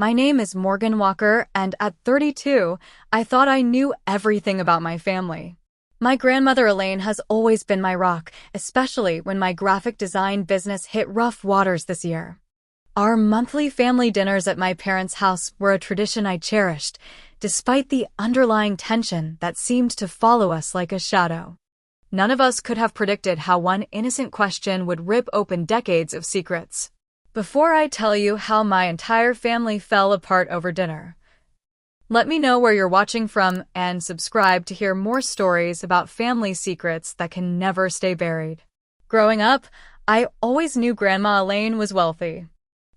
My name is Morgan Walker, and at 32, I thought I knew everything about my family. My grandmother Elaine has always been my rock, especially when my graphic design business hit rough waters this year. Our monthly family dinners at my parents' house were a tradition I cherished, despite the underlying tension that seemed to follow us like a shadow. None of us could have predicted how one innocent question would rip open decades of secrets. Before I tell you how my entire family fell apart over dinner, let me know where you're watching from and subscribe to hear more stories about family secrets that can never stay buried. Growing up, I always knew Grandma Elaine was wealthy.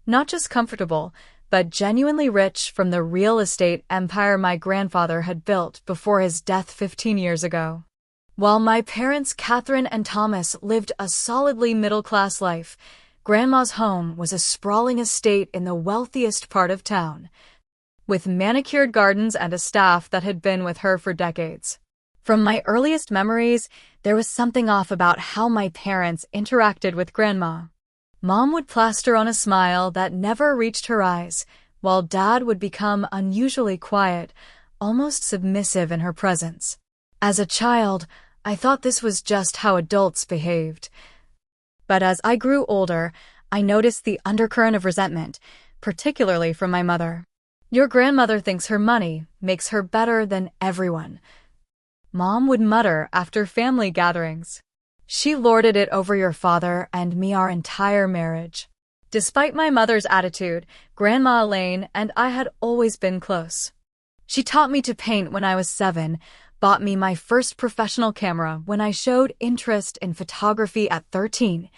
Not just comfortable, but genuinely rich from the real estate empire my grandfather had built before his death 15 years ago. While my parents, Catherine and Thomas, lived a solidly middle-class life, Grandma's home was a sprawling estate in the wealthiest part of town, with manicured gardens and a staff that had been with her for decades. From my earliest memories, there was something off about how my parents interacted with Grandma. Mom would plaster on a smile that never reached her eyes, while Dad would become unusually quiet, almost submissive in her presence. As a child, I thought this was just how adults behaved. But as I grew older, I noticed the undercurrent of resentment, particularly from my mother. "Your grandmother thinks her money makes her better than everyone," Mom would mutter after family gatherings. "She lorded it over your father and me our entire marriage." Despite my mother's attitude, Grandma Elaine and I had always been close. She taught me to paint when I was 7, bought me my first professional camera when I showed interest in photography at 13,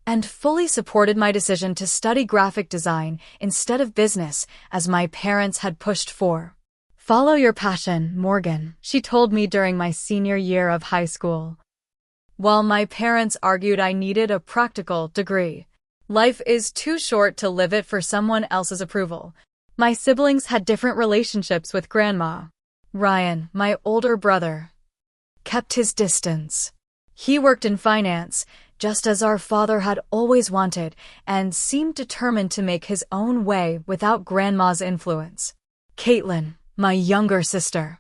and fully supported my decision to study graphic design instead of business as my parents had pushed for. "Follow your passion, Morgan," she told me during my senior year of high school. While my parents argued I needed a practical degree, life is too short to live it for someone else's approval. My siblings had different relationships with Grandma. Ryan, my older brother, kept his distance. He worked in finance, just as our father had always wanted, and seemed determined to make his own way without Grandma's influence. Caitlin, my younger sister,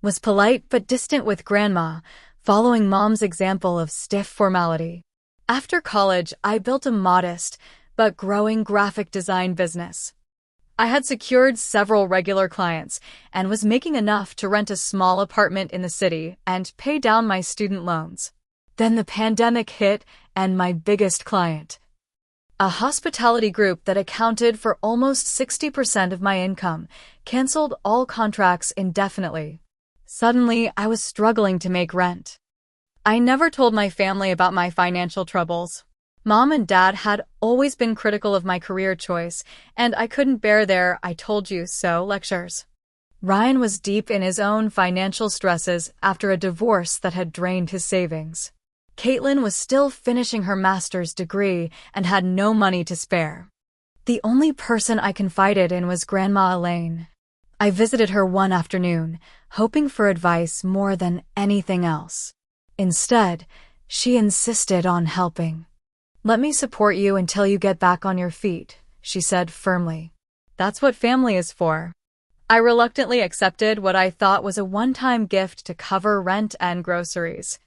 was polite but distant with Grandma, following Mom's example of stiff formality. After college, I built a modest but growing graphic design business. I had secured several regular clients and was making enough to rent a small apartment in the city and pay down my student loans. Then the pandemic hit, and my biggest client, a hospitality group that accounted for almost 60% of my income, canceled all contracts indefinitely. Suddenly, I was struggling to make rent. I never told my family about my financial troubles. Mom and Dad had always been critical of my career choice, and I couldn't bear their "I told you so" lectures. Ryan was deep in his own financial stresses after a divorce that had drained his savings. Caitlin was still finishing her master's degree and had no money to spare. The only person I confided in was Grandma Elaine. I visited her one afternoon, hoping for advice more than anything else. Instead, she insisted on helping. "Let me support you until you get back on your feet," she said firmly. "That's what family is for." I reluctantly accepted what I thought was a one-time gift to cover rent and groceries.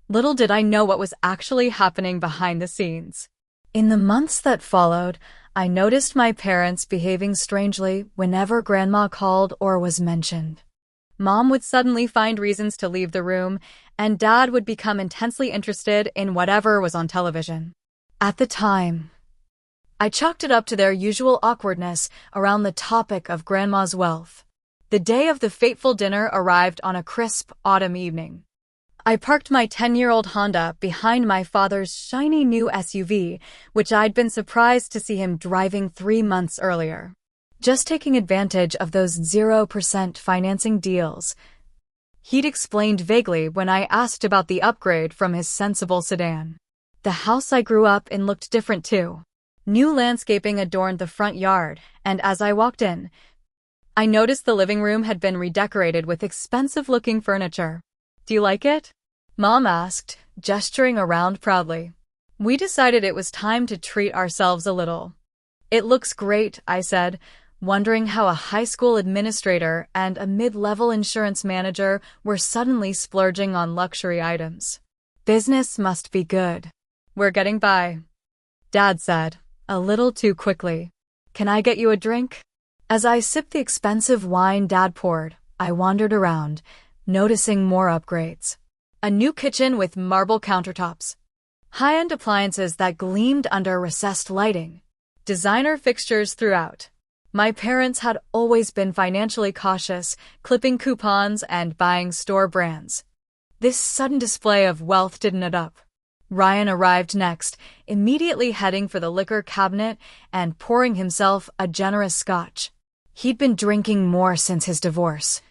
Little did I know what was actually happening behind the scenes. In the months that followed, I noticed my parents behaving strangely whenever Grandma called or was mentioned. Mom would suddenly find reasons to leave the room, and Dad would become intensely interested in whatever was on television. At the time, I chalked it up to their usual awkwardness around the topic of Grandma's wealth. The day of the fateful dinner arrived on a crisp autumn evening. I parked my 10-year-old Honda behind my father's shiny new SUV, which I'd been surprised to see him driving 3 months earlier. Just taking advantage of those 0% financing deals, he'd explained vaguely when I asked about the upgrade from his sensible sedan. The house I grew up in looked different too. New landscaping adorned the front yard, and as I walked in, I noticed the living room had been redecorated with expensive-looking furniture. "Do you like it?" Mom asked, gesturing around proudly. We decided it was time to treat ourselves a little. "It looks great," I said, wondering how a high school administrator and a mid-level insurance manager were suddenly splurging on luxury items. Business must be good. We're getting by, Dad said, a little too quickly. Can I get you a drink? As I sipped the expensive wine Dad poured, I wandered around, noticing more upgrades. A new kitchen with marble countertops, high-end appliances that gleamed under recessed lighting, designer fixtures throughout. My parents had always been financially cautious, clipping coupons and buying store brands. This sudden display of wealth didn't add up. Ryan arrived next, immediately heading for the liquor cabinet and pouring himself a generous scotch. He'd been drinking more since his divorce,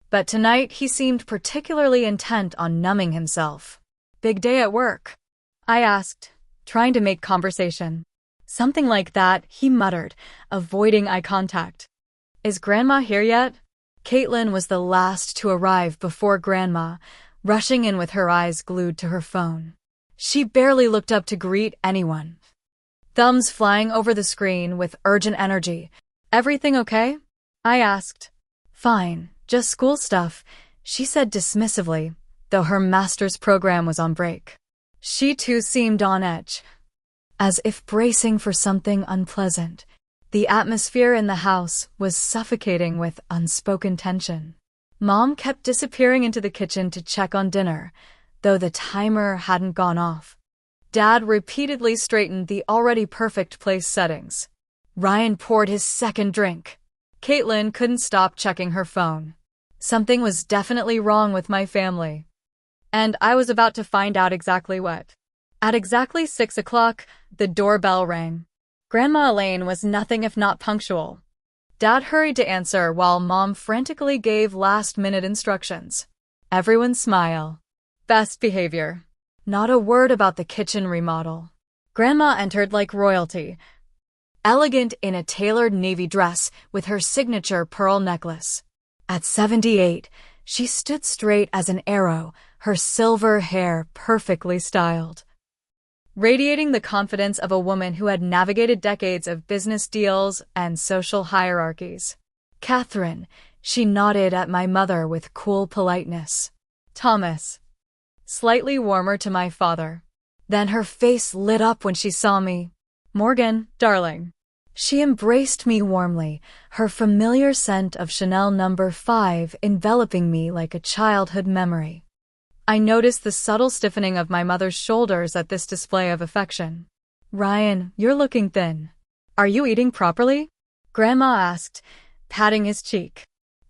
but tonight he seemed particularly intent on numbing himself. Big day at work? I asked, trying to make conversation. Something like that, he muttered, avoiding eye contact. Is Grandma here yet? Caitlin was the last to arrive before Grandma, rushing in with her eyes glued to her phone. She barely looked up to greet anyone. Thumbs flying over the screen with urgent energy. Everything okay? I asked. Fine, just school stuff, she said dismissively, though her master's program was on break. She too seemed on edge, as if bracing for something unpleasant. The atmosphere in the house was suffocating with unspoken tension. Mom kept disappearing into the kitchen to check on dinner, though the timer hadn't gone off. Dad repeatedly straightened the already perfect place settings. Ryan poured his second drink. Caitlin couldn't stop checking her phone. Something was definitely wrong with my family, and I was about to find out exactly what. At exactly 6 o'clock, the doorbell rang. Grandma Elaine was nothing if not punctual. Dad hurried to answer while Mom frantically gave last-minute instructions. Everyone smile. Best behavior. Not a word about the kitchen remodel. Grandma entered like royalty, elegant in a tailored navy dress with her signature pearl necklace. At 78, she stood straight as an arrow, her silver hair perfectly styled, radiating the confidence of a woman who had navigated decades of business deals and social hierarchies. Catherine, she nodded at my mother with cool politeness. Thomas, slightly warmer to my father. Then her face lit up when she saw me. Morgan, darling. She embraced me warmly, her familiar scent of Chanel No. 5 enveloping me like a childhood memory. I noticed the subtle stiffening of my mother's shoulders at this display of affection. Ryan, you're looking thin. Are you eating properly? Grandma asked, patting his cheek.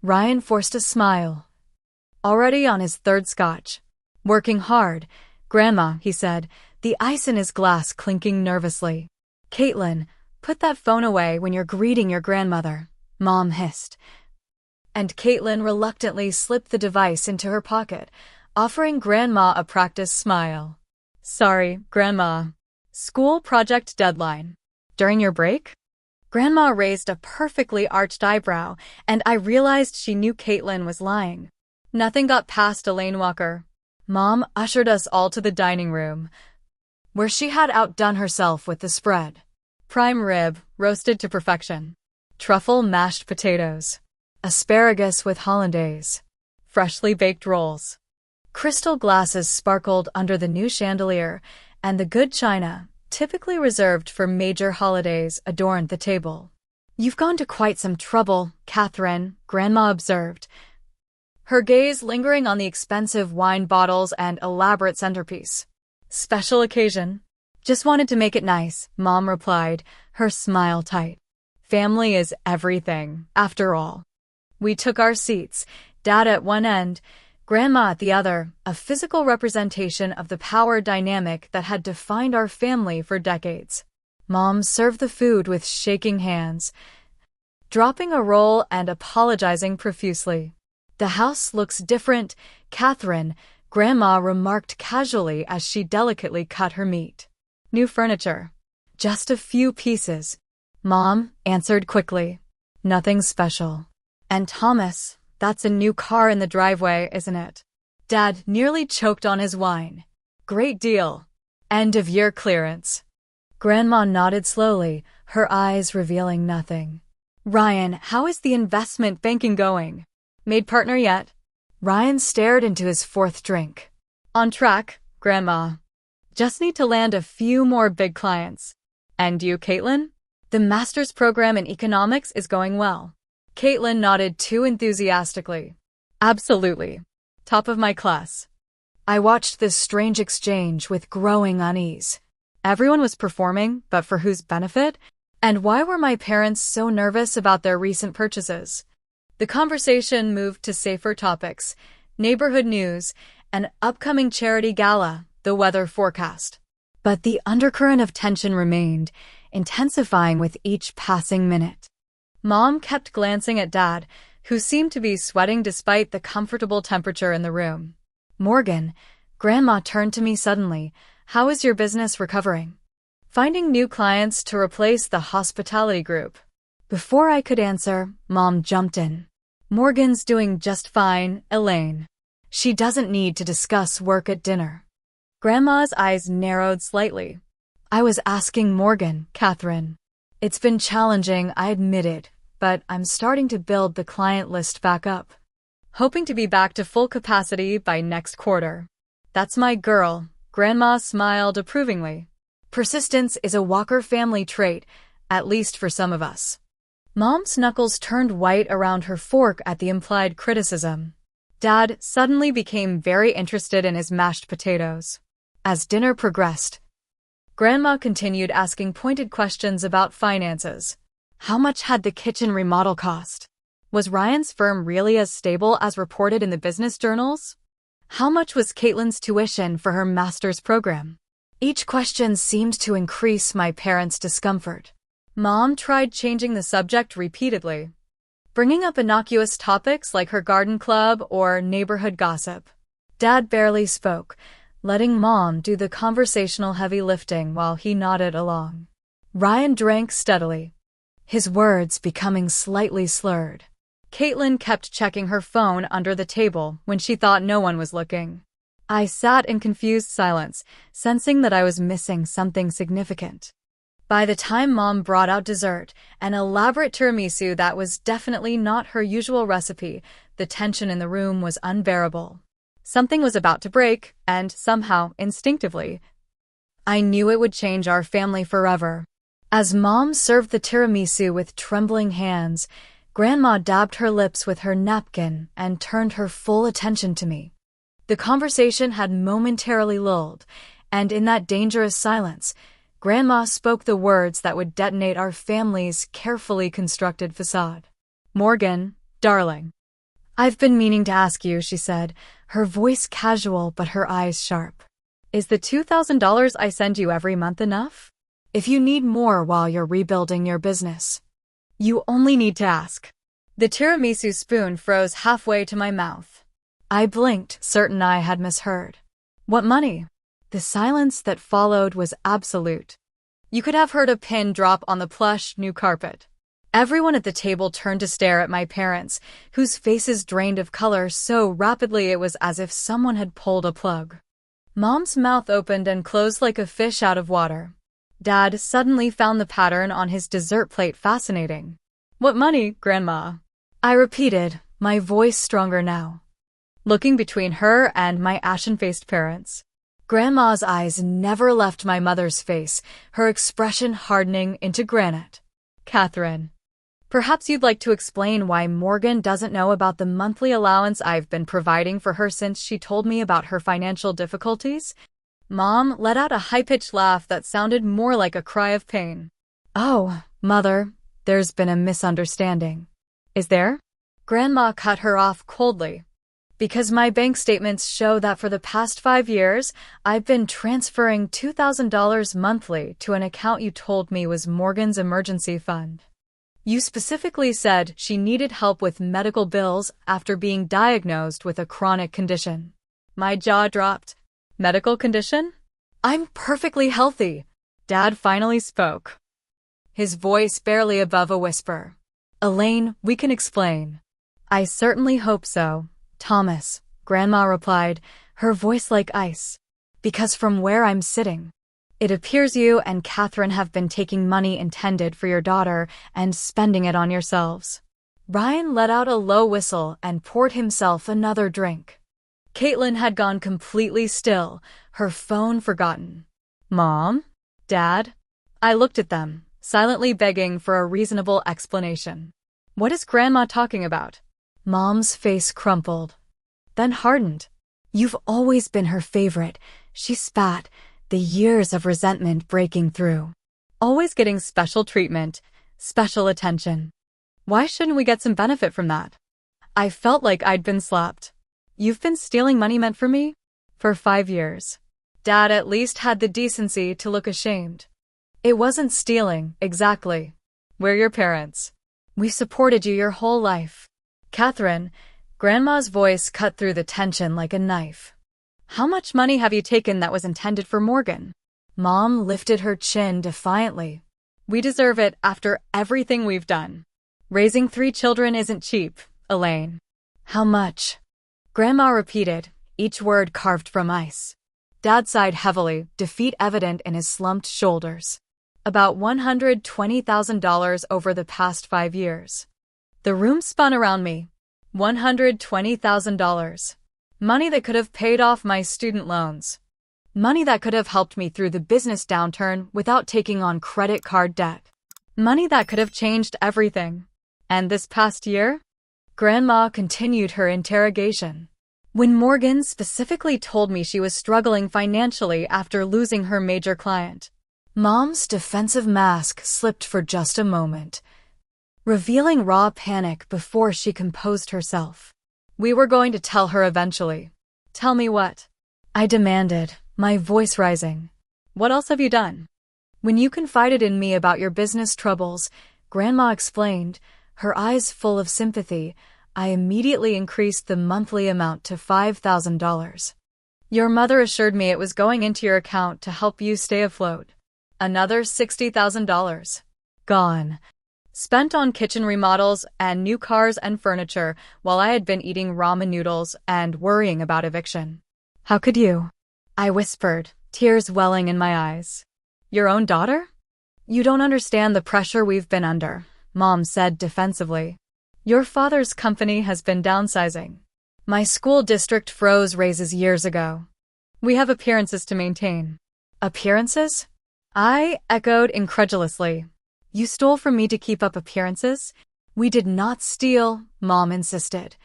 Ryan forced a smile. Already on his third scotch. Working hard, Grandma, he said, the ice in his glass clinking nervously. Caitlin, put that phone away when you're greeting your grandmother, Mom hissed. And Caitlin reluctantly slipped the device into her pocket, offering Grandma a practice smile. Sorry, Grandma. School project deadline. During your break? Grandma raised a perfectly arched eyebrow, and I realized she knew Caitlin was lying. Nothing got past Elaine Walker. Mom ushered us all to the dining room, where she had outdone herself with the spread. Prime rib, roasted to perfection. Truffle mashed potatoes. Asparagus with hollandaise. Freshly baked rolls. Crystal glasses sparkled under the new chandelier, and the good china, typically reserved for major holidays, adorned the table. You've gone to quite some trouble, Catherine, Grandma observed, her gaze lingering on the expensive wine bottles and elaborate centerpiece. Special occasion. Just wanted to make it nice, Mom replied, her smile tight. Family is everything, after all. We took our seats, Dad at one end, Grandma at the other, a physical representation of the power dynamic that had defined our family for decades. Mom served the food with shaking hands, dropping a roll and apologizing profusely. The house looks different, Catherine, Grandma remarked casually as she delicately cut her meat. New furniture. Just a few pieces. Mom answered quickly. Nothing special. And Thomas, that's a new car in the driveway, isn't it? Dad nearly choked on his wine. Great deal. End of year clearance. Grandma nodded slowly, her eyes revealing nothing. Ryan, how is the investment banking going? Made partner yet? Ryan stared into his fourth drink. On track, Grandma. Just need to land a few more big clients. And you, Caitlin? The master's program in economics is going well. Caitlin nodded too enthusiastically. Absolutely. Top of my class. I watched this strange exchange with growing unease. Everyone was performing, but for whose benefit? And why were my parents so nervous about their recent purchases? The conversation moved to safer topics, neighborhood news, an upcoming charity gala, the weather forecast. But the undercurrent of tension remained, intensifying with each passing minute. Mom kept glancing at Dad, who seemed to be sweating despite the comfortable temperature in the room. Morgan, Grandma turned to me suddenly. How is your business recovering? Finding new clients to replace the hospitality group. Before I could answer, Mom jumped in. Morgan's doing just fine, Elaine. She doesn't need to discuss work at dinner. Grandma's eyes narrowed slightly. I was asking Morgan, Catherine. It's been challenging, I admitted, but I'm starting to build the client list back up. Hoping to be back to full capacity by next quarter. That's my girl, Grandma smiled approvingly. Persistence is a Walker family trait, at least for some of us. Mom's knuckles turned white around her fork at the implied criticism. Dad suddenly became very interested in his mashed potatoes. As dinner progressed, Grandma continued asking pointed questions about finances. How much had the kitchen remodel cost? Was Ryan's firm really as stable as reported in the business journals? How much was Caitlin's tuition for her master's program? Each question seemed to increase my parents' discomfort. Mom tried changing the subject repeatedly, bringing up innocuous topics like her garden club or neighborhood gossip. Dad barely spoke, letting Mom do the conversational heavy lifting while he nodded along. Ryan drank steadily, his words becoming slightly slurred. Caitlin kept checking her phone under the table when she thought no one was looking. I sat in confused silence, sensing that I was missing something significant. By the time Mom brought out dessert, an elaborate tiramisu that was definitely not her usual recipe, the tension in the room was unbearable. Something was about to break, and somehow, instinctively, I knew it would change our family forever. As Mom served the tiramisu with trembling hands, Grandma dabbed her lips with her napkin and turned her full attention to me. The conversation had momentarily lulled, and in that dangerous silence, Grandma spoke the words that would detonate our family's carefully constructed facade. Morgan, darling. I've been meaning to ask you, she said, her voice casual but her eyes sharp. Is the $2,000 I send you every month enough? If you need more while you're rebuilding your business, you only need to ask. The tiramisu spoon froze halfway to my mouth. I blinked, certain I had misheard. What money? The silence that followed was absolute. You could have heard a pin drop on the plush new carpet. Everyone at the table turned to stare at my parents, whose faces drained of color so rapidly it was as if someone had pulled a plug. Mom's mouth opened and closed like a fish out of water. Dad suddenly found the pattern on his dessert plate fascinating. What money, Grandma? I repeated, my voice stronger now, looking between her and my ashen-faced parents. Grandma's eyes never left my mother's face, her expression hardening into granite. Catherine, perhaps you'd like to explain why Morgan doesn't know about the monthly allowance I've been providing for her since she told me about her financial difficulties? Mom let out a high-pitched laugh that sounded more like a cry of pain. Oh, Mother, there's been a misunderstanding. Is there? Grandma cut her off coldly. Because my bank statements show that for the past 5 years, I've been transferring $2,000 monthly to an account you told me was Morgan's emergency fund. You specifically said she needed help with medical bills after being diagnosed with a chronic condition. My jaw dropped. Medical condition? I'm perfectly healthy. Dad finally spoke, his voice barely above a whisper. Elaine, we can explain. I certainly hope so, Thomas, Grandma replied, her voice like ice. Because from where I'm sitting, It appears you and Catherine have been taking money intended for your daughter and spending it on yourselves. Ryan let out a low whistle and poured himself another drink. Caitlin had gone completely still, her phone forgotten. Mom? Dad? I looked at them, silently begging for a reasonable explanation. What is Grandma talking about? Mom's face crumpled, then hardened. You've always been her favorite, she spat, the years of resentment breaking through. Always getting special treatment, special attention. Why shouldn't we get some benefit from that? I felt like I'd been slapped. You've been stealing money meant for me? For 5 years. Dad at least had the decency to look ashamed. It wasn't stealing, exactly. We're your parents. We've supported you your whole life. Catherine, Grandma's voice cut through the tension like a knife. How much money have you taken that was intended for Morgan? Mom lifted her chin defiantly. We deserve it after everything we've done. Raising 3 children isn't cheap, Elaine. How much? Grandma repeated, each word carved from ice. Dad sighed heavily, defeat evident in his slumped shoulders. About $120,000 over the past 5 years. The room spun around me. $120,000. Money that could have paid off my student loans. Money that could have helped me through the business downturn without taking on credit card debt. Money that could have changed everything. And this past year? Grandma continued her interrogation. When Morgan specifically told me she was struggling financially after losing her major client, Mom's defensive mask slipped for just a moment, revealing raw panic before she composed herself. We were going to tell her eventually. Tell me what? I demanded, my voice rising. What else have you done? When you confided in me about your business troubles, Grandma explained, her eyes full of sympathy, I immediately increased the monthly amount to $5,000. Your mother assured me it was going into your account to help you stay afloat. Another $60,000. Gone. Spent on kitchen remodels and new cars and furniture while I had been eating ramen noodles and worrying about eviction. How could you? I whispered, tears welling in my eyes. Your own daughter? You don't understand the pressure we've been under, Mom said defensively. Your father's company has been downsizing. My school district froze raises years ago. We have appearances to maintain. Appearances? I echoed incredulously. You stole from me to keep up appearances? We did not steal, Mom insisted.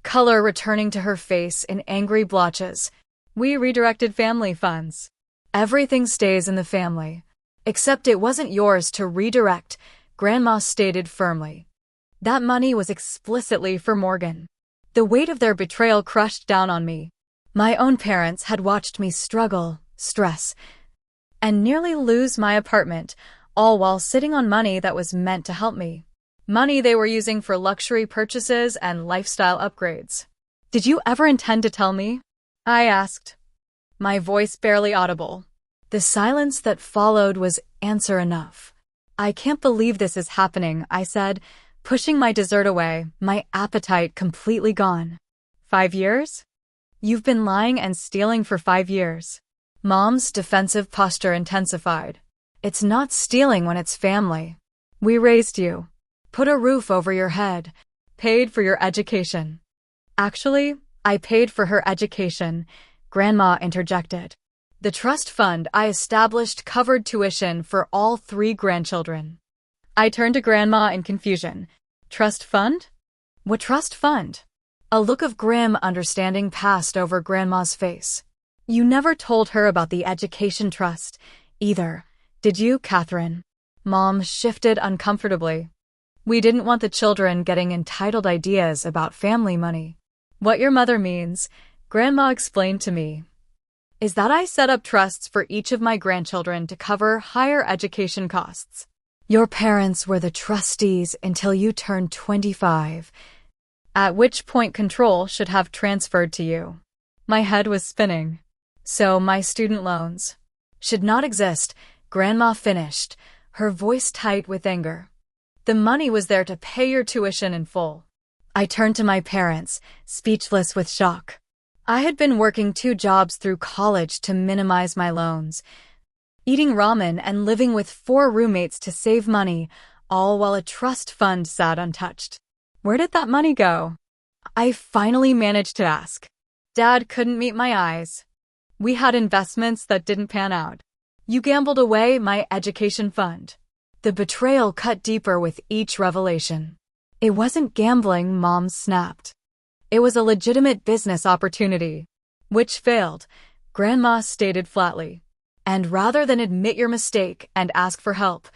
Color returning to her face in angry blotches. We redirected family funds. Everything stays in the family. Except it wasn't yours to redirect, Grandma stated firmly. That money was explicitly for Morgan. The weight of their betrayal crushed down on me. My own parents had watched me struggle, stress, and nearly lose my apartment, all while sitting on money that was meant to help me. Money they were using for luxury purchases and lifestyle upgrades. Did you ever intend to tell me? I asked, my voice barely audible. The silence that followed was answer enough. I can't believe this is happening, I said, pushing my dessert away, my appetite completely gone. 5 years? You've been lying and stealing for 5 years. Mom's defensive posture intensified. It's not stealing when it's family. We raised you, put a roof over your head, paid for your education. Actually, I paid for her education, Grandma interjected. The trust fund I established covered tuition for all 3 grandchildren. I turned to Grandma in confusion. Trust fund? What trust fund? A look of grim understanding passed over Grandma's face. You never told her about the education trust, either, did you, Catherine? Mom shifted uncomfortably. We didn't want the children getting entitled ideas about family money. What your mother means, Grandma explained to me, is that I set up trusts for each of my grandchildren to cover higher education costs. Your parents were the trustees until you turned 25, at which point control should have transferred to you. My head was spinning. So my student loans should not exist, Grandma finished, her voice tight with anger. The money was there to pay your tuition in full. I turned to my parents, speechless with shock. I had been working 2 jobs through college to minimize my loans. eating ramen and living with 4 roommates to save money, all while a trust fund sat untouched. Where did that money go? I finally managed to ask. Dad couldn't meet my eyes. We had investments that didn't pan out. You gambled away my education fund. The betrayal cut deeper with each revelation. It wasn't gambling, Mom snapped. It was a legitimate business opportunity. Which failed, Grandma stated flatly. And rather than admit your mistake and ask for help,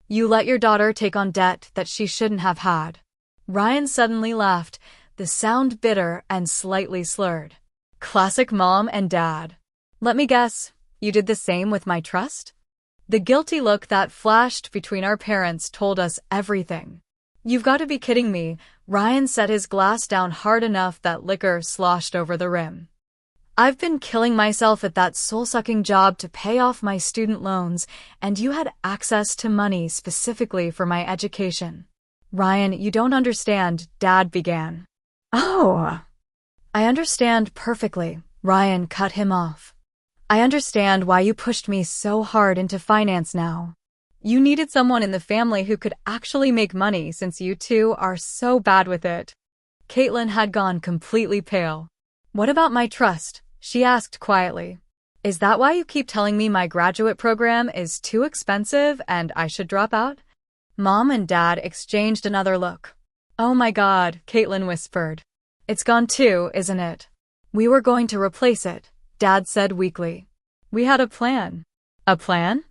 you let your daughter take on debt that she shouldn't have had. Ryan suddenly laughed, the sound bitter and slightly slurred. Classic Mom and Dad. Let me guess, you did the same with my trust? The guilty look that flashed between our parents told us everything. You've got to be kidding me. Ryan set his glass down hard enough that liquor sloshed over the rim. I've been killing myself at that soul-sucking job to pay off my student loans, and you had access to money specifically for my education. Ryan, you don't understand, Dad began. Oh, I understand perfectly, Ryan cut him off. I understand why you pushed me so hard into finance now. You needed someone in the family who could actually make money since you two are so bad with it. Caitlin had gone completely pale. What about my trust? She asked quietly. Is that why you keep telling me my graduate program is too expensive and I should drop out? Mom and Dad exchanged another look. Oh my God, Caitlin whispered. It's gone too, isn't it? We were going to replace it, Dad said weakly. We had a plan. A plan?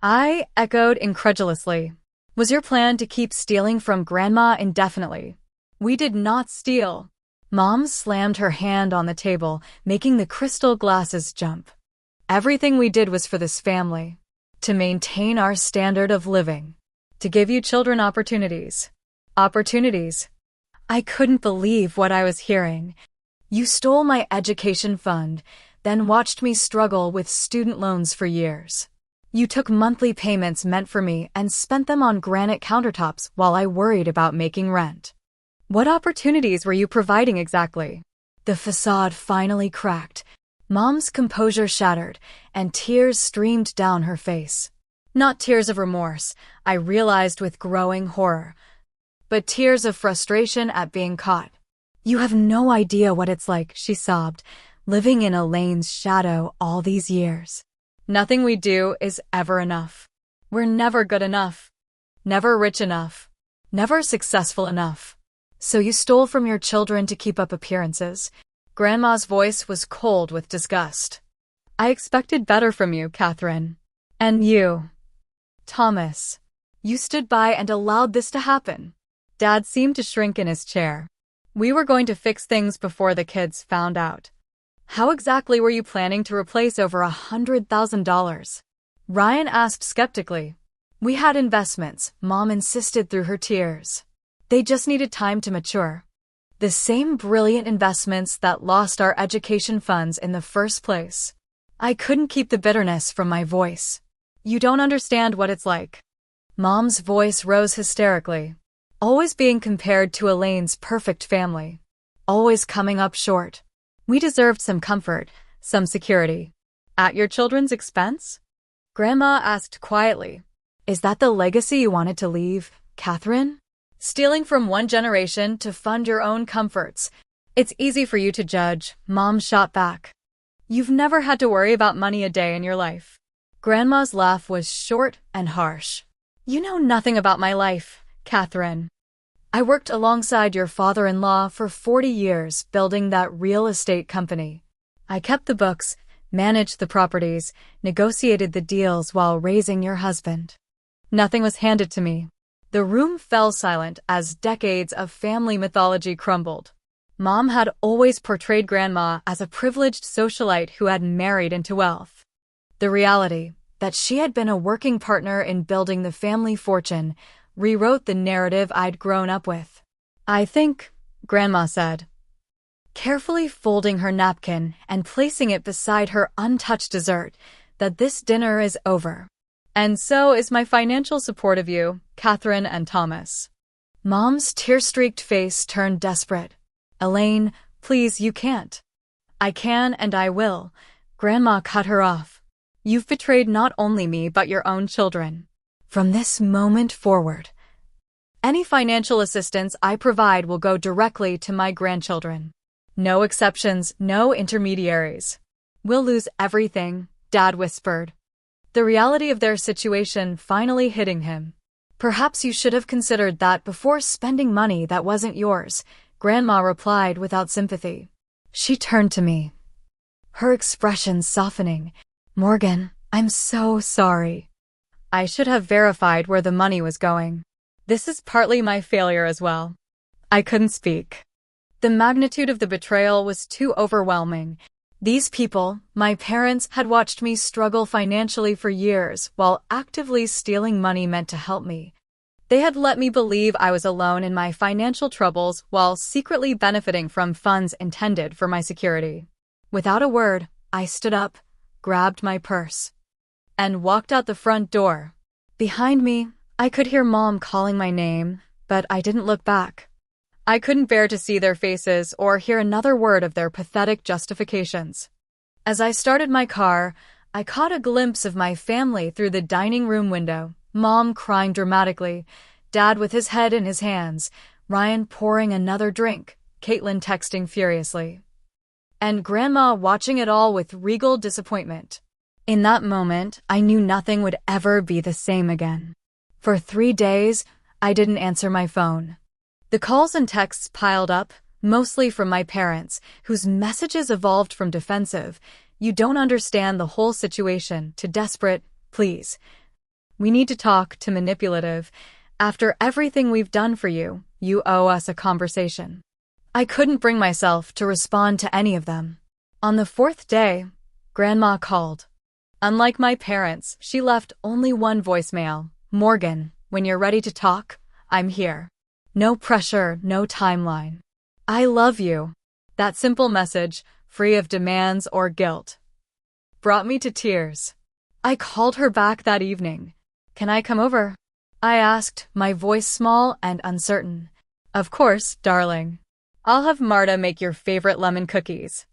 I echoed incredulously. Was your plan to keep stealing from Grandma indefinitely? We did not steal. Mom slammed her hand on the table, making the crystal glasses jump. Everything we did was for this family. To maintain our standard of living. To give you children opportunities. Opportunities. I couldn't believe what I was hearing. You stole my education fund, then watched me struggle with student loans for years. You took monthly payments meant for me and spent them on granite countertops while I worried about making rent. What opportunities were you providing exactly? The facade finally cracked. Mom's composure shattered, and tears streamed down her face. Not tears of remorse, I realized with growing horror, but tears of frustration at being caught. You have no idea what it's like, she sobbed, living in Elaine's shadow all these years. Nothing we do is ever enough. We're never good enough. Never rich enough. Never successful enough. So you stole from your children to keep up appearances. Grandma's voice was cold with disgust. I expected better from you, Catherine. And you, Thomas. You stood by and allowed this to happen. Dad seemed to shrink in his chair. We were going to fix things before the kids found out. How exactly were you planning to replace over $100,000? Ryan asked skeptically. We had investments, Mom insisted through her tears. They just needed time to mature. The same brilliant investments that lost our education funds in the first place. I couldn't keep the bitterness from my voice. You don't understand what it's like. Mom's voice rose hysterically. Always being compared to Elaine's perfect family. Always coming up short. We deserved some comfort, some security. At your children's expense? Grandma asked quietly. Is that the legacy you wanted to leave, Catherine? Stealing from one generation to fund your own comforts. It's easy for you to judge, Mom shot back. You've never had to worry about money a day in your life. Grandma's laugh was short and harsh. You know nothing about my life, Catherine. I worked alongside your father-in-law for 40 years building that real estate company. I kept the books, managed the properties, negotiated the deals while raising your husband. Nothing was handed to me. The room fell silent as decades of family mythology crumbled. Mom had always portrayed Grandma as a privileged socialite who had married into wealth. The reality, that she had been a working partner in building the family fortune, rewrote the narrative I'd grown up with. I think, Grandma said, carefully folding her napkin and placing it beside her untouched dessert, that this dinner is over. And so is my financial support of you, Catherine and Thomas. Mom's tear-streaked face turned desperate. Elaine, please, you can't. I can and I will. Grandma cut her off. You've betrayed not only me but your own children. From this moment forward, any financial assistance I provide will go directly to my grandchildren. No exceptions, no intermediaries. We'll lose everything, Dad whispered, the reality of their situation finally hitting him. Perhaps you should have considered that before spending money that wasn't yours, Grandma replied without sympathy. She turned to me, her expression softening. Morgan, I'm so sorry. I should have verified where the money was going. This is partly my failure as well. I couldn't speak. The magnitude of the betrayal was too overwhelming. These people, my parents, had watched me struggle financially for years while actively stealing money meant to help me. They had let me believe I was alone in my financial troubles while secretly benefiting from funds intended for my security. Without a word, I stood up, grabbed my purse, and walked out the front door. Behind me, I could hear Mom calling my name, but I didn't look back. I couldn't bear to see their faces or hear another word of their pathetic justifications. As I started my car, I caught a glimpse of my family through the dining room window, Mom crying dramatically, Dad with his head in his hands, Ryan pouring another drink, Caitlin texting furiously, and Grandma watching it all with regal disappointment. In that moment, I knew nothing would ever be the same again. For 3 days, I didn't answer my phone. The calls and texts piled up, mostly from my parents, whose messages evolved from defensive, "You don't understand the whole situation," to desperate, "Please. We need to talk," to manipulative, "After everything we've done for you, you owe us a conversation." I couldn't bring myself to respond to any of them. On the 4th day, Grandma called. Unlike my parents, she left only one voicemail. "Morgan, when you're ready to talk, I'm here. No pressure, no timeline. I love you." That simple message, free of demands or guilt, brought me to tears. I called her back that evening. "Can I come over?" I asked, my voice small and uncertain. "Of course, darling. I'll have Marta make your favorite lemon cookies."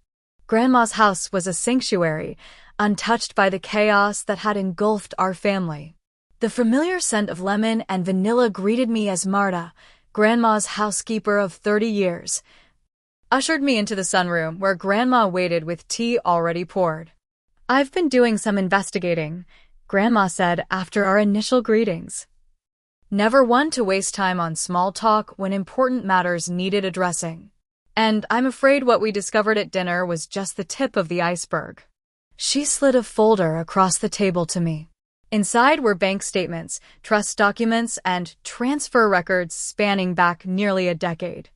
Grandma's house was a sanctuary, untouched by the chaos that had engulfed our family. The familiar scent of lemon and vanilla greeted me as Marta, Grandma's housekeeper of 30 years, ushered me into the sunroom where Grandma waited with tea already poured. "I've been doing some investigating," Grandma said after our initial greetings. Never one to waste time on small talk when important matters needed addressing. And I'm afraid what we discovered at dinner was just the tip of the iceberg. She slid a folder across the table to me. Inside were bank statements, trust documents, and transfer records spanning back nearly a decade.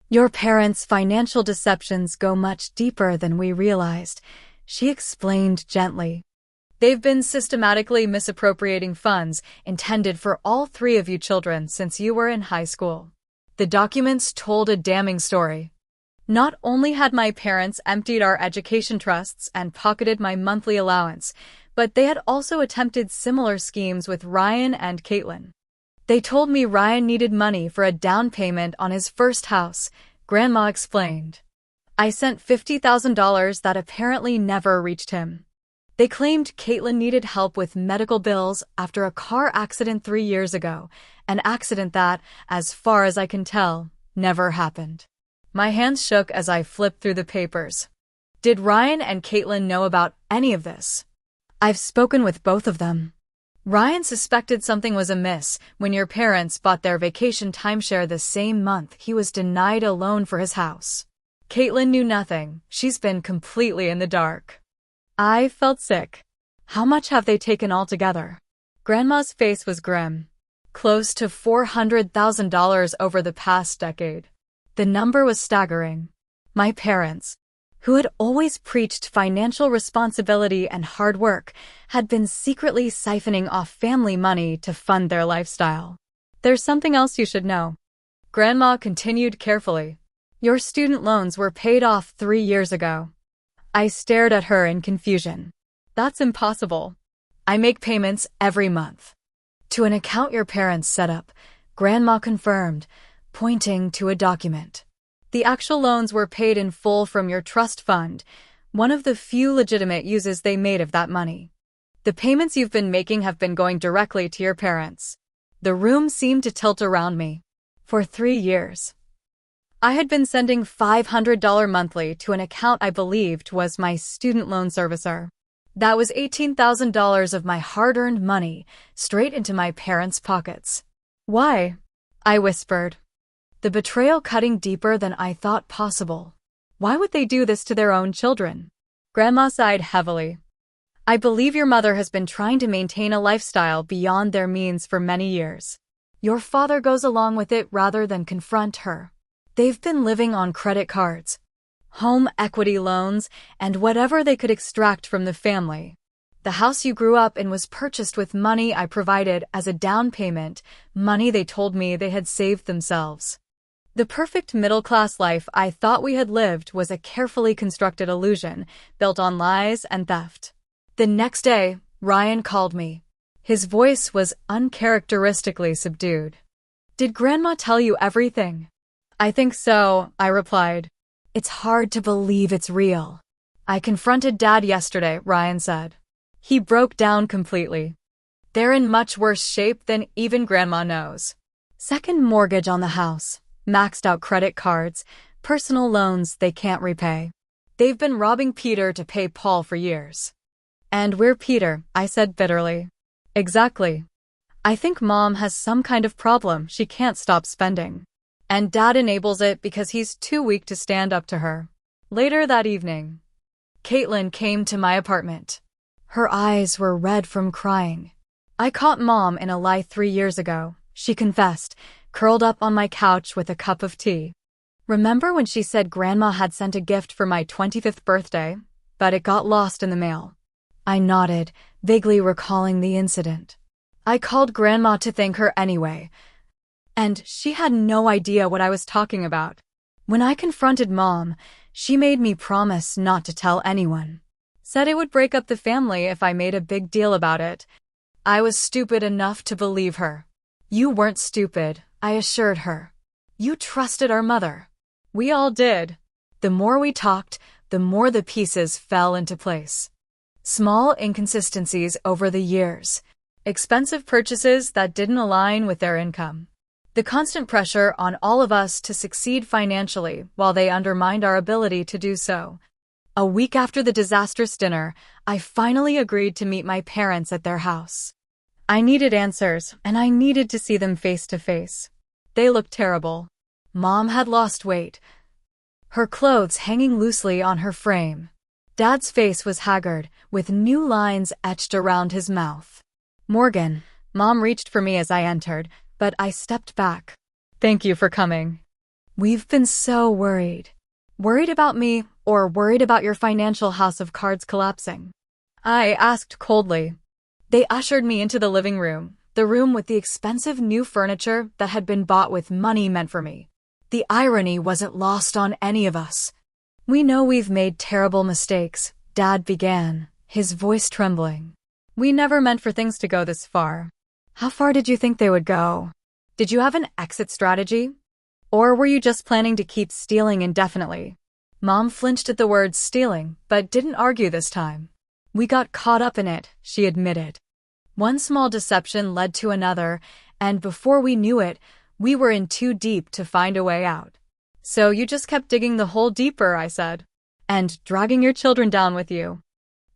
"Your parents' financial deceptions go much deeper than we realized," she explained gently. "They've been systematically misappropriating funds intended for all 3 of you children since you were in high school." The documents told a damning story. Not only had my parents emptied our education trusts and pocketed my monthly allowance, but they had also attempted similar schemes with Ryan and Caitlin. They told me Ryan needed money for a down payment on his first house, Grandma explained. I sent $50,000 that apparently never reached him. They claimed Caitlin needed help with medical bills after a car accident 3 years ago, an accident that, as far as I can tell, never happened. My hands shook as I flipped through the papers. Did Ryan and Caitlin know about any of this? "I've spoken with both of them. Ryan suspected something was amiss when your parents bought their vacation timeshare the same month he was denied a loan for his house. Caitlin knew nothing. She's been completely in the dark." I felt sick. "How much have they taken altogether?" Grandma's face was grim. "Close to $400,000 over the past decade." The number was staggering. My parents, who had always preached financial responsibility and hard work, had been secretly siphoning off family money to fund their lifestyle. "There's something else you should know," Grandma continued carefully. "Your student loans were paid off 3 years ago." I stared at her in confusion. "That's impossible. I make payments every month." "To an account your parents set up," Grandma confirmed, pointing to a document. "The actual loans were paid in full from your trust fund, one of the few legitimate uses they made of that money." The payments you've been making have been going directly to your parents. The room seemed to tilt around me. For 3 years, I had been sending $500 monthly to an account I believed was my student loan servicer. That was $18,000 of my hard-earned money straight into my parents' pockets. Why? I whispered, the betrayal cutting deeper than I thought possible. Why would they do this to their own children? Grandma sighed heavily. I believe your mother has been trying to maintain a lifestyle beyond their means for many years. Your father goes along with it rather than confront her. They've been living on credit cards, home equity loans, and whatever they could extract from the family. The house you grew up in was purchased with money I provided as a down payment, money they told me they had saved themselves. The perfect middle-class life I thought we had lived was a carefully constructed illusion, built on lies and theft. The next day, Ryan called me. His voice was uncharacteristically subdued. Did Grandma tell you everything? I think so, I replied. It's hard to believe it's real. I confronted Dad yesterday, Ryan said. He broke down completely. They're in much worse shape than even Grandma knows. Second mortgage on the house, maxed out credit cards, personal loans they can't repay. They've been robbing Peter to pay Paul for years. And we're Peter, I said bitterly. Exactly. I think Mom has some kind of problem she can't stop spending. And Dad enables it because he's too weak to stand up to her. Later that evening, Caitlin came to my apartment. Her eyes were red from crying. I caught Mom in a lie 3 years ago, she confessed, curled up on my couch with a cup of tea. Remember when she said Grandma had sent a gift for my 25th birthday, but it got lost in the mail? I nodded, vaguely recalling the incident. I called Grandma to thank her anyway, and she had no idea what I was talking about. When I confronted Mom, she made me promise not to tell anyone. Said it would break up the family if I made a big deal about it. I was stupid enough to believe her. You weren't stupid, I assured her. You trusted our mother. We all did. The more we talked, the more the pieces fell into place. Small inconsistencies over the years. Expensive purchases that didn't align with their income. The constant pressure on all of us to succeed financially while they undermined our ability to do so. A week after the disastrous dinner, I finally agreed to meet my parents at their house. I needed answers, and I needed to see them face to face. They looked terrible. Mom had lost weight, her clothes hanging loosely on her frame. Dad's face was haggard, with new lines etched around his mouth. Morgan, Mom reached for me as I entered, but I stepped back. Thank you for coming. We've been so worried. Worried about me, or worried about your financial house of cards collapsing? I asked coldly. They ushered me into the living room, the room with the expensive new furniture that had been bought with money meant for me. The irony wasn't lost on any of us. We know we've made terrible mistakes, Dad began, his voice trembling. We never meant for things to go this far. How far did you think they would go? Did you have an exit strategy? Or were you just planning to keep stealing indefinitely? Mom flinched at the word stealing, but didn't argue this time. We got caught up in it, she admitted. One small deception led to another, and before we knew it, we were in too deep to find a way out. So you just kept digging the hole deeper, I said. And dragging your children down with you.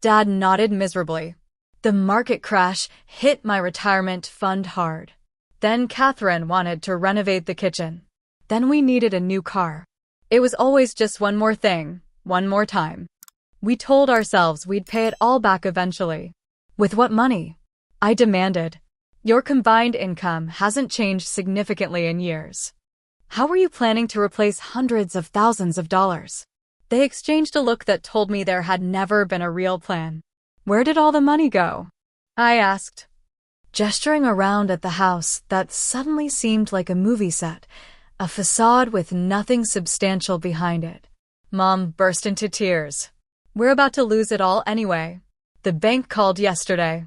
Dad nodded miserably. The market crash hit my retirement fund hard. Then Catherine wanted to renovate the kitchen. Then we needed a new car. It was always just one more thing, one more time. We told ourselves we'd pay it all back eventually. With what money? I demanded. Your combined income hasn't changed significantly in years. How were you planning to replace hundreds of thousands of dollars? They exchanged a look that told me there had never been a real plan. Where did all the money go? I asked, gesturing around at the house that suddenly seemed like a movie set, a facade with nothing substantial behind it. Mom burst into tears. We're about to lose it all anyway. The bank called yesterday.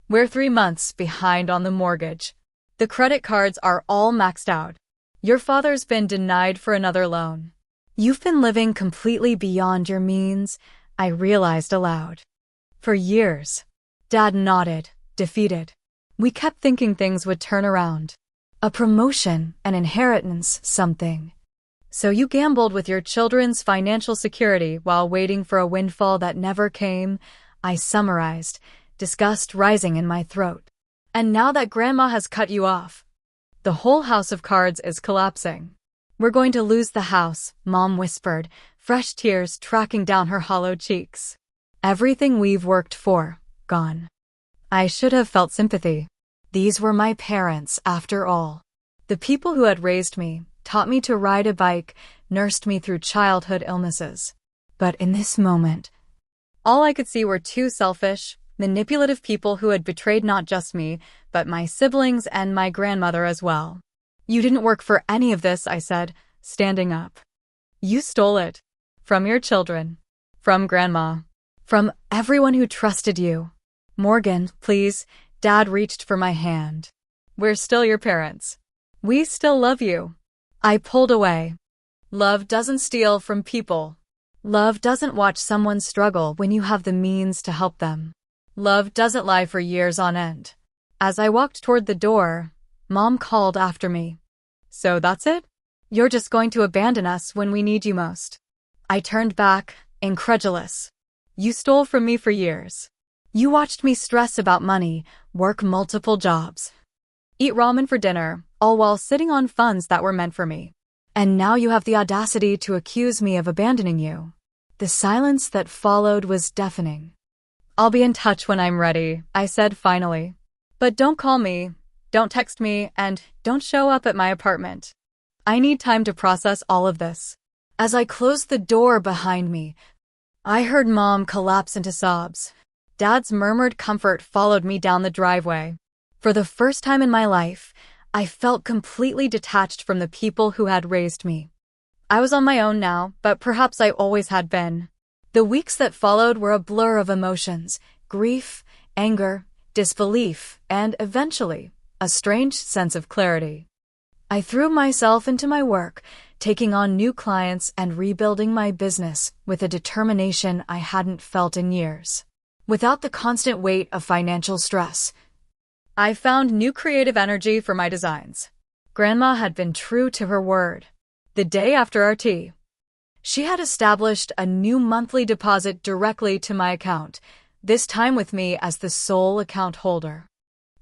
We're 3 months behind on the mortgage. The credit cards are all maxed out. Your father's been denied for another loan. You've been living completely beyond your means, I realized aloud. For years. Dad nodded, defeated. We kept thinking things would turn around. A promotion, an inheritance, something. So you gambled with your children's financial security while waiting for a windfall that never came, I summarized, disgust rising in my throat. And now that Grandma has cut you off, the whole house of cards is collapsing. We're going to lose the house, Mom whispered, fresh tears tracking down her hollow cheeks. Everything we've worked for, gone. I should have felt sympathy. These were my parents, after all. The people who had raised me, taught me to ride a bike, nursed me through childhood illnesses. But in this moment, all I could see were two selfish, manipulative people who had betrayed not just me, but my siblings and my grandmother as well. You didn't work for any of this, I said, standing up. You stole it. From your children. From Grandma. From everyone who trusted you. Morgan, please. Dad reached for my hand. We're still your parents. We still love you. I pulled away. Love doesn't steal from people. Love doesn't watch someone struggle when you have the means to help them. Love doesn't lie for years on end. As I walked toward the door, Mom called after me. So that's it? You're just going to abandon us when we need you most. I turned back, incredulous. You stole from me for years. You watched me stress about money, work multiple jobs, eat ramen for dinner, all while sitting on funds that were meant for me. And now you have the audacity to accuse me of abandoning you. The silence that followed was deafening. I'll be in touch when I'm ready, I said finally. But don't call me, don't text me, and don't show up at my apartment. I need time to process all of this. As I closed the door behind me, I heard Mom collapse into sobs. Dad's murmured comfort followed me down the driveway. For the first time in my life, I felt completely detached from the people who had raised me. I was on my own now, but perhaps I always had been. The weeks that followed were a blur of emotions, grief, anger, disbelief, and eventually, a strange sense of clarity. I threw myself into my work, taking on new clients and rebuilding my business with a determination I hadn't felt in years. Without the constant weight of financial stress, I found new creative energy for my designs. Grandma had been true to her word. The day after our tea, she had established a new monthly deposit directly to my account, this time with me as the sole account holder.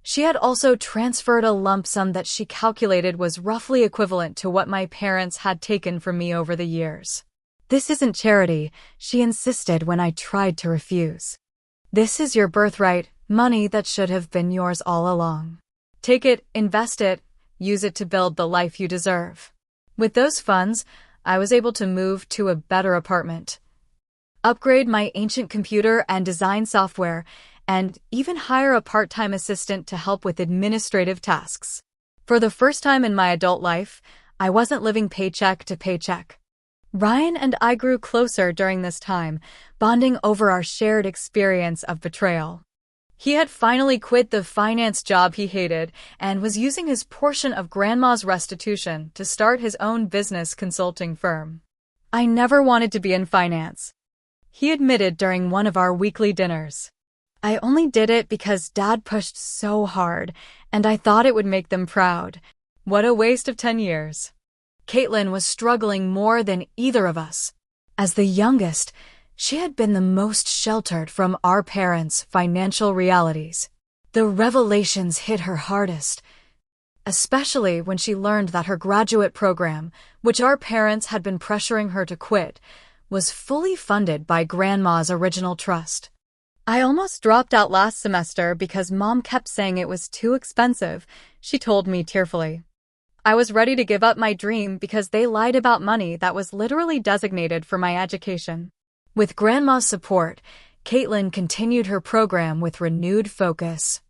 She had also transferred a lump sum that she calculated was roughly equivalent to what my parents had taken from me over the years. This isn't charity, she insisted when I tried to refuse. This is your birthright, money that should have been yours all along. Take it, invest it, use it to build the life you deserve. With those funds, I was able to move to a better apartment, upgrade my ancient computer and design software, and even hire a part-time assistant to help with administrative tasks. For the first time in my adult life, I wasn't living paycheck to paycheck. Ryan and I grew closer during this time, bonding over our shared experience of betrayal. He had finally quit the finance job he hated and was using his portion of Grandma's restitution to start his own business consulting firm. I never wanted to be in finance, he admitted during one of our weekly dinners. I only did it because Dad pushed so hard, and I thought it would make them proud. What a waste of 10 years. Caitlin was struggling more than either of us. As the youngest, she had been the most sheltered from our parents' financial realities. The revelations hit her hardest, especially when she learned that her graduate program, which our parents had been pressuring her to quit, was fully funded by Grandma's original trust. I almost dropped out last semester because Mom kept saying it was too expensive, she told me tearfully. I was ready to give up my dream because they lied about money that was literally designated for my education. With Grandma's support, Caitlin continued her program with renewed focus.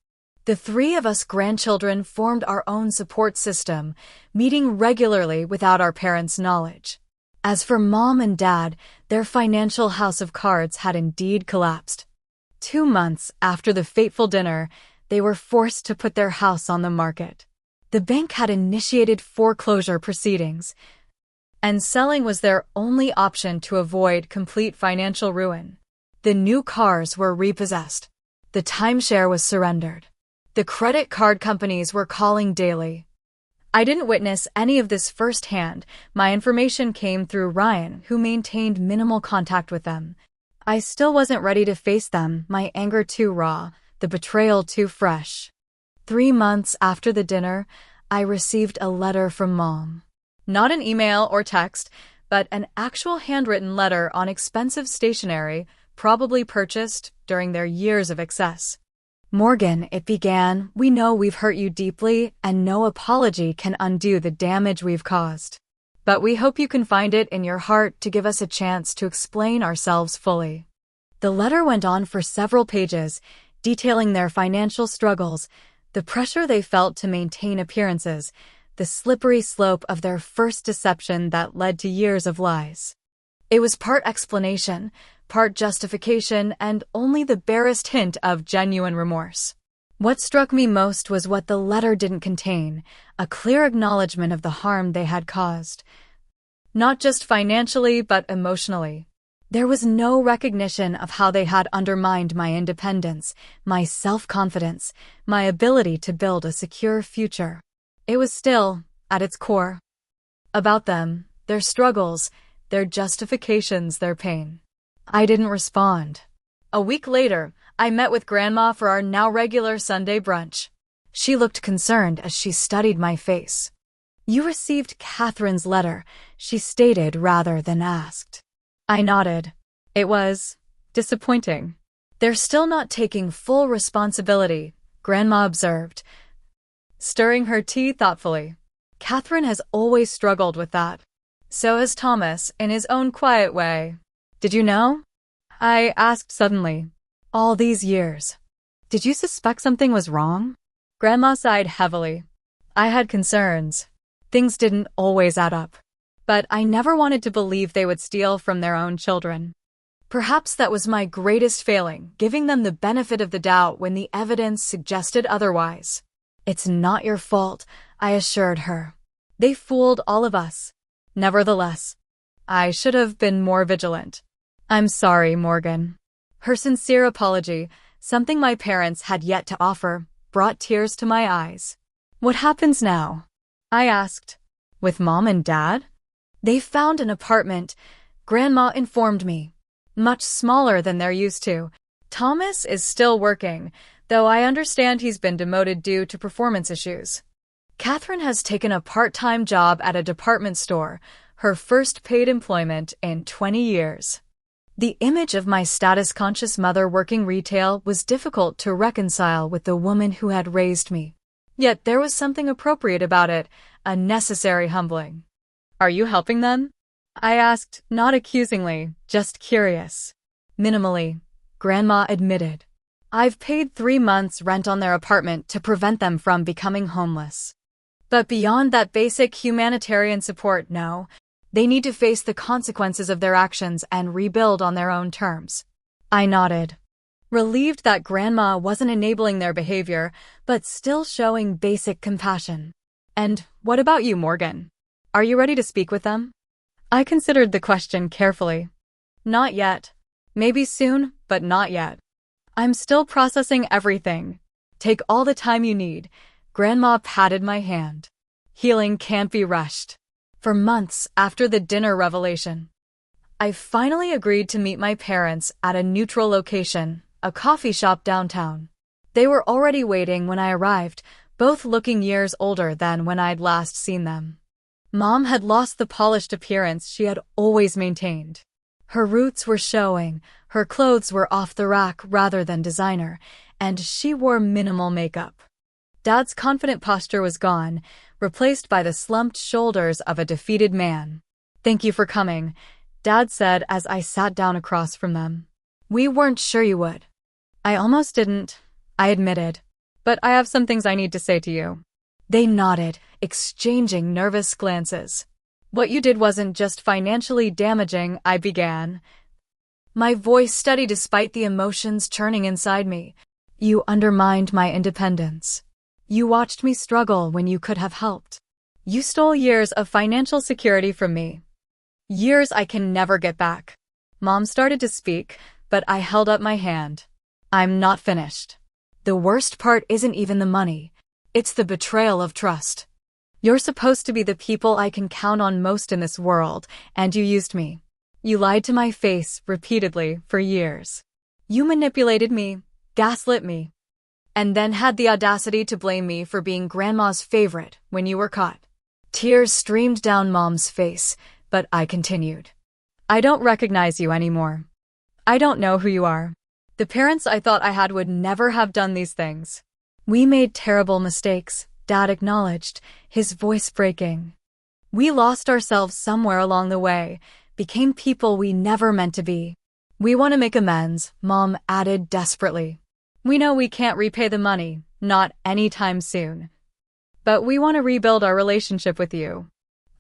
The three of us grandchildren formed our own support system, meeting regularly without our parents' knowledge. As for Mom and Dad, their financial house of cards had indeed collapsed. 2 months after the fateful dinner, they were forced to put their house on the market. The bank had initiated foreclosure proceedings, and selling was their only option to avoid complete financial ruin. The new cars were repossessed. The timeshare was surrendered. The credit card companies were calling daily. I didn't witness any of this firsthand. My information came through Ryan, who maintained minimal contact with them. I still wasn't ready to face them, my anger too raw, the betrayal too fresh. 3 months after the dinner, I received a letter from Mom. Not an email or text, but an actual handwritten letter on expensive stationery, probably purchased during their years of excess. Morgan, it began, we know we've hurt you deeply, and no apology can undo the damage we've caused. But we hope you can find it in your heart to give us a chance to explain ourselves fully. The letter went on for several pages, detailing their financial struggles, the pressure they felt to maintain appearances, the slippery slope of their first deception that led to years of lies. It was part explanation, part justification, and only the barest hint of genuine remorse. What struck me most was what the letter didn't contain, a clear acknowledgement of the harm they had caused. Not just financially, but emotionally. There was no recognition of how they had undermined my independence, my self-confidence, my ability to build a secure future. It was still, at its core, about them, their struggles, their justifications, their pain. I didn't respond. A week later, I met with Grandma for our now regular Sunday brunch. She looked concerned as she studied my face. "You received Catherine's letter," she stated rather than asked. I nodded. It was disappointing. "They're still not taking full responsibility," Grandma observed, stirring her tea thoughtfully. "Catherine has always struggled with that. So has Thomas, in his own quiet way." "Did you know?" I asked suddenly. "All these years. Did you suspect something was wrong?" Grandma sighed heavily. I had concerns. Things didn't always add up. But I never wanted to believe they would steal from their own children. Perhaps that was my greatest failing, giving them the benefit of the doubt when the evidence suggested otherwise. "It's not your fault," I assured her. "They fooled all of us." Nevertheless, I should have been more vigilant. "I'm sorry, Morgan." Her sincere apology, something my parents had yet to offer, brought tears to my eyes. "What happens now?" I asked. "With Mom and Dad?" "They found an apartment," Grandma informed me. "Much smaller than they're used to. Thomas is still working, though I understand he's been demoted due to performance issues. Catherine has taken a part-time job at a department store, her first paid employment in 20 years. The image of my status-conscious mother working retail was difficult to reconcile with the woman who had raised me. Yet there was something appropriate about it, a necessary humbling. "Are you helping them?" I asked, not accusingly, just curious. "Minimally," Grandma admitted. "I've paid 3 months' rent on their apartment to prevent them from becoming homeless. But beyond that basic humanitarian support, no. They need to face the consequences of their actions and rebuild on their own terms." I nodded, relieved that Grandma wasn't enabling their behavior, but still showing basic compassion. "And what about you, Morgan? Are you ready to speak with them?" I considered the question carefully. "Not yet. Maybe soon, but not yet. I'm still processing everything. Take all the time you need." Grandma patted my hand. "Healing can't be rushed." For months after the dinner revelation, I finally agreed to meet my parents at a neutral location, a coffee shop downtown. They were already waiting when I arrived, both looking years older than when I'd last seen them. Mom had lost the polished appearance she had always maintained. Her roots were showing, her clothes were off the rack rather than designer, and she wore minimal makeup. Dad's confident posture was gone, replaced by the slumped shoulders of a defeated man. "Thank you for coming," Dad said as I sat down across from them. "We weren't sure you would." "I almost didn't," I admitted. "But I have some things I need to say to you." They nodded, exchanging nervous glances. "What you did wasn't just financially damaging," I began, my voice steady despite the emotions churning inside me. "You undermined my independence. You watched me struggle when you could have helped. You stole years of financial security from me. Years I can never get back." Mom started to speak, but I held up my hand. I'm not finished. The worst part isn't even the money. It's the betrayal of trust. You're supposed to be the people I can count on most in this world, and you used me. You lied to my face repeatedly for years. You manipulated me, gaslit me, and then had the audacity to blame me for being Grandma's favorite when you were caught. Tears streamed down Mom's face, but I continued. I don't recognize you anymore. I don't know who you are. The parents I thought I had would never have done these things. We made terrible mistakes, Dad acknowledged, his voice breaking. We lost ourselves somewhere along the way, became people we never meant to be. We want to make amends, Mom added desperately. We know we can't repay the money, not anytime soon. But we want to rebuild our relationship with you.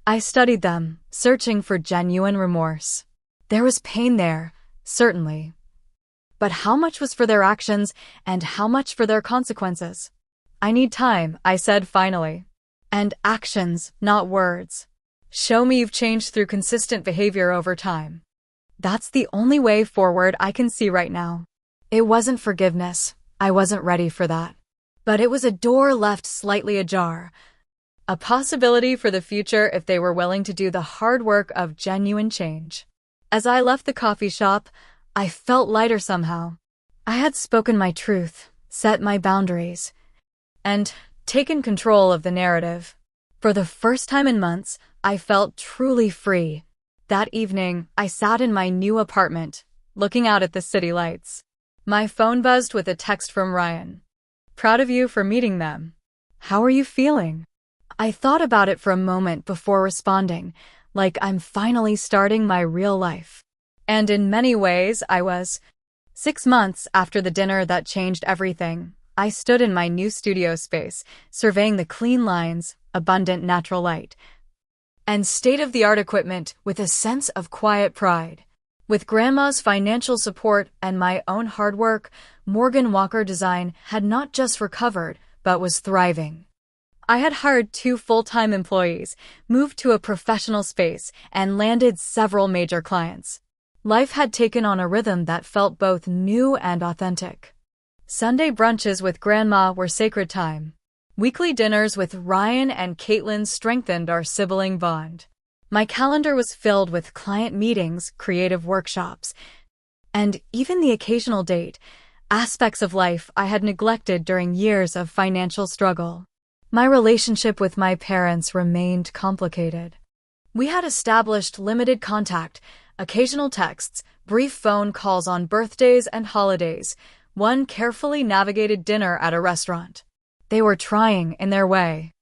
I studied them, searching for genuine remorse. There was pain there, certainly. But how much was for their actions and how much for their consequences? I need time, I said finally. And actions, not words. Show me you've changed through consistent behavior over time. That's the only way forward I can see right now. It wasn't forgiveness. I wasn't ready for that. But it was a door left slightly ajar. A possibility for the future if they were willing to do the hard work of genuine change. As I left the coffee shop, I felt lighter somehow. I had spoken my truth, set my boundaries, and taken control of the narrative. For the first time in months, I felt truly free. That evening, I sat in my new apartment, looking out at the city lights. My phone buzzed with a text from Ryan. Proud of you for meeting them. How are you feeling? I thought about it for a moment before responding, like I'm finally starting my real life. And in many ways, I was. 6 months after the dinner that changed everything, I stood in my new studio space, surveying the clean lines, abundant natural light, and state-of-the-art equipment with a sense of quiet pride. With Grandma's financial support and my own hard work, Morgan Walker Design had not just recovered, but was thriving. I had hired 2 full-time employees, moved to a professional space, and landed several major clients. Life had taken on a rhythm that felt both new and authentic. Sunday brunches with Grandma were sacred time. Weekly dinners with Ryan and Caitlin strengthened our sibling bond. My calendar was filled with client meetings, creative workshops, and even the occasional date, aspects of life I had neglected during years of financial struggle. My relationship with my parents remained complicated. We had established limited contact, occasional texts, brief phone calls on birthdays and holidays, one carefully navigated dinner at a restaurant. They were trying in their way.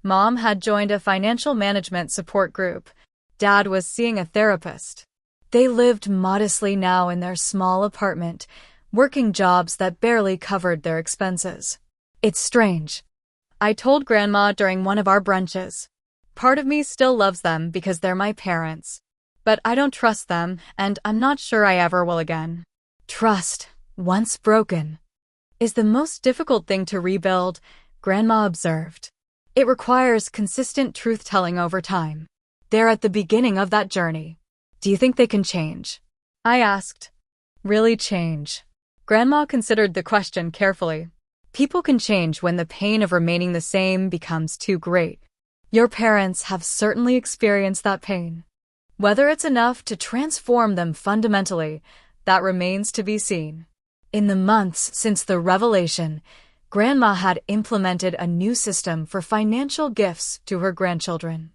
Mom had joined a financial management support group. Dad was seeing a therapist. They lived modestly now in their small apartment, working jobs that barely covered their expenses. It's strange. I told Grandma during one of our brunches. Part of me still loves them because they're my parents. But I don't trust them, and I'm not sure I ever will again. Trust, once broken, is the most difficult thing to rebuild, Grandma observed. It requires consistent truth-telling over time. They're at the beginning of that journey. Do you think they can change? I asked. Really change? Grandma considered the question carefully. People can change when the pain of remaining the same becomes too great. Your parents have certainly experienced that pain. Whether it's enough to transform them fundamentally, that remains to be seen. In the months since the revelation, Grandma had implemented a new system for financial gifts to her grandchildren.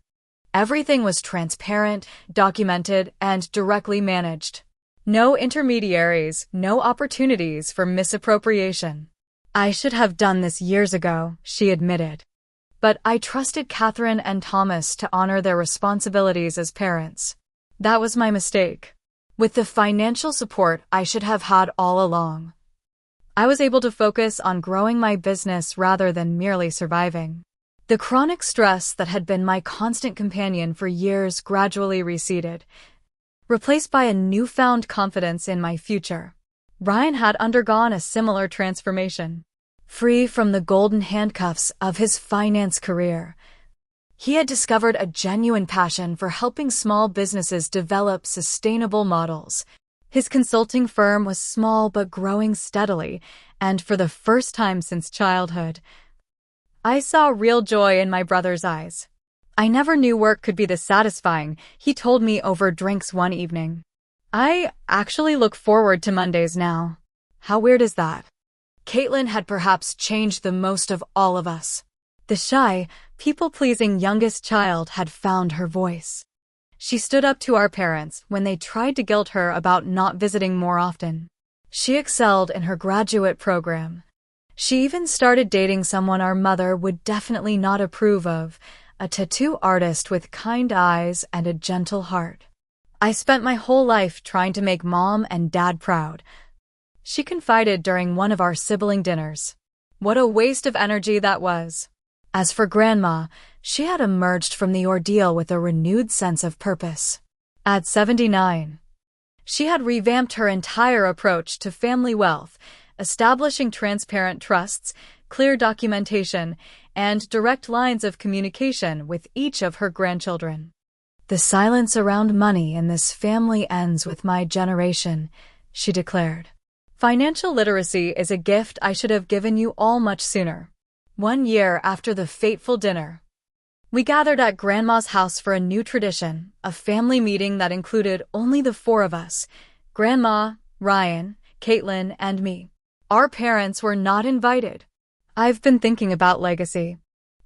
Everything was transparent, documented, and directly managed. No intermediaries, no opportunities for misappropriation. I should have done this years ago, she admitted. But I trusted Catherine and Thomas to honor their responsibilities as parents. That was my mistake. With the financial support I should have had all along, I was able to focus on growing my business rather than merely surviving. The chronic stress that had been my constant companion for years gradually receded, replaced by a newfound confidence in my future. Ryan had undergone a similar transformation. Free from the golden handcuffs of his finance career, he had discovered a genuine passion for helping small businesses develop sustainable models. His consulting firm was small but growing steadily, and for the first time since childhood, I saw real joy in my brother's eyes. I never knew work could be this satisfying, he told me over drinks one evening. I actually look forward to Mondays now. How weird is that? Caitlin had perhaps changed the most of all of us. The shy, people-pleasing youngest child had found her voice. She stood up to our parents when they tried to guilt her about not visiting more often. She excelled in her graduate program. She even started dating someone our mother would definitely not approve of, a tattoo artist with kind eyes and a gentle heart. I spent my whole life trying to make Mom and Dad proud, she confided during one of our sibling dinners. What a waste of energy that was. As for Grandma, she had emerged from the ordeal with a renewed sense of purpose. At 79, she had revamped her entire approach to family wealth, establishing transparent trusts, clear documentation, and direct lines of communication with each of her grandchildren. The silence around money in this family ends with my generation, she declared. Financial literacy is a gift I should have given you all much sooner. 1 year after the fateful dinner, we gathered at Grandma's house for a new tradition, a family meeting that included only the 4 of us, Grandma, Ryan, Caitlin, and me. Our parents were not invited. I've been thinking about legacy.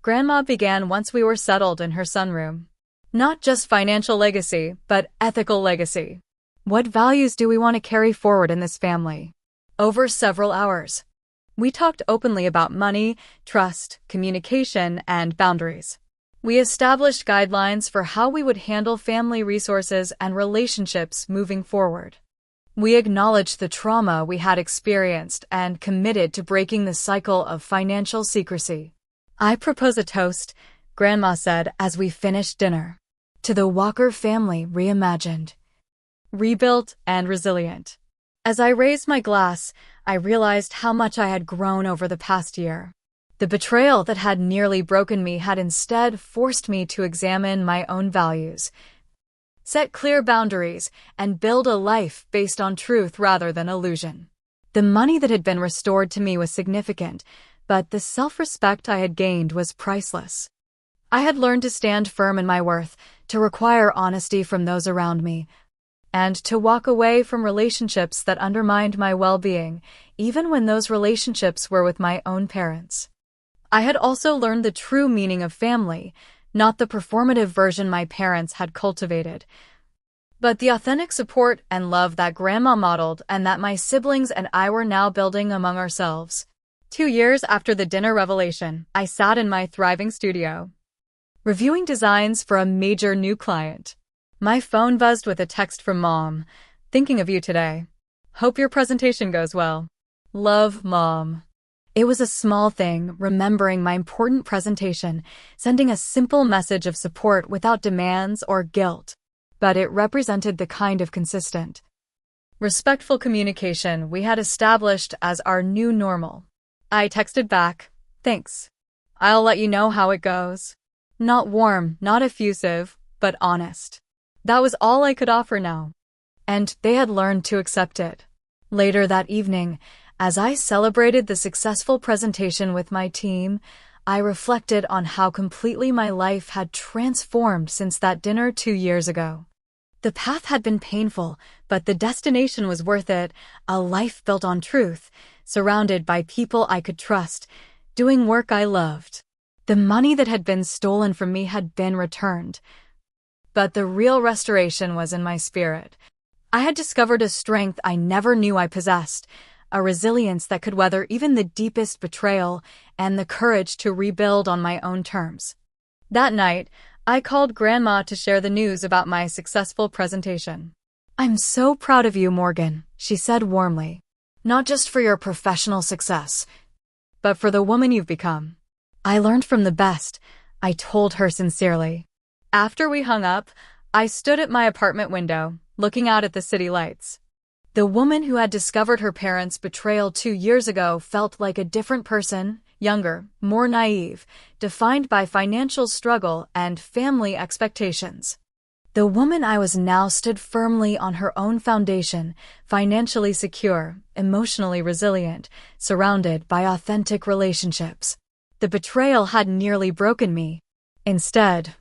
Grandma began once we were settled in her sunroom. Not just financial legacy, but ethical legacy. What values do we want to carry forward in this family? Over several hours, we talked openly about money, trust, communication, and boundaries. We established guidelines for how we would handle family resources and relationships moving forward. We acknowledged the trauma we had experienced and committed to breaking the cycle of financial secrecy. I propose a toast, Grandma said as we finished dinner. To the Walker family reimagined, rebuilt, and resilient. As I raised my glass, I realized how much I had grown over the past year. The betrayal that had nearly broken me had instead forced me to examine my own values, set clear boundaries, and build a life based on truth rather than illusion. The money that had been restored to me was significant, but the self-respect I had gained was priceless. I had learned to stand firm in my worth, to require honesty from those around me, and to walk away from relationships that undermined my well-being, even when those relationships were with my own parents. I had also learned the true meaning of family, not the performative version my parents had cultivated, but the authentic support and love that Grandma modeled and that my siblings and I were now building among ourselves. 2 years after the dinner revelation, I sat in my thriving studio, reviewing designs for a major new client. My phone buzzed with a text from Mom. Thinking of you today. Hope your presentation goes well. Love, Mom. It was a small thing, remembering my important presentation, sending a simple message of support without demands or guilt. But it represented the kind of consistent, respectful communication we had established as our new normal. I texted back, thanks. I'll let you know how it goes. Not warm, not effusive, but honest. That was all I could offer now. And they had learned to accept it. Later that evening, as I celebrated the successful presentation with my team, I reflected on how completely my life had transformed since that dinner 2 years ago. The path had been painful, but the destination was worth it, a life built on truth, surrounded by people I could trust, doing work I loved. The money that had been stolen from me had been returned. But the real restoration was in my spirit. I had discovered a strength I never knew I possessed, a resilience that could weather even the deepest betrayal, and the courage to rebuild on my own terms. That night, I called Grandma to share the news about my successful presentation. I'm so proud of you, Morgan, she said warmly. Not just for your professional success, but for the woman you've become. I learned from the best, I told her sincerely. After we hung up, I stood at my apartment window, looking out at the city lights. The woman who had discovered her parents' betrayal 2 years ago felt like a different person, younger, more naive, defined by financial struggle and family expectations. The woman I was now stood firmly on her own foundation, financially secure, emotionally resilient, surrounded by authentic relationships. The betrayal had nearly broken me. Instead,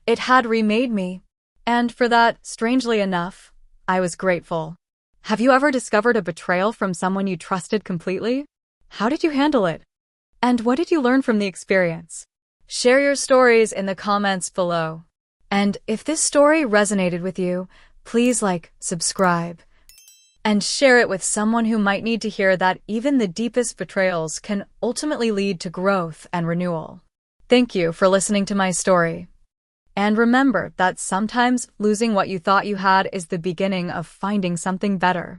it had remade me. And for that, strangely enough, I was grateful. Have you ever discovered a betrayal from someone you trusted completely? How did you handle it? And what did you learn from the experience? Share your stories in the comments below. And if this story resonated with you, please like, subscribe, and share it with someone who might need to hear that even the deepest betrayals can ultimately lead to growth and renewal. Thank you for listening to my story. And remember that sometimes losing what you thought you had is the beginning of finding something better.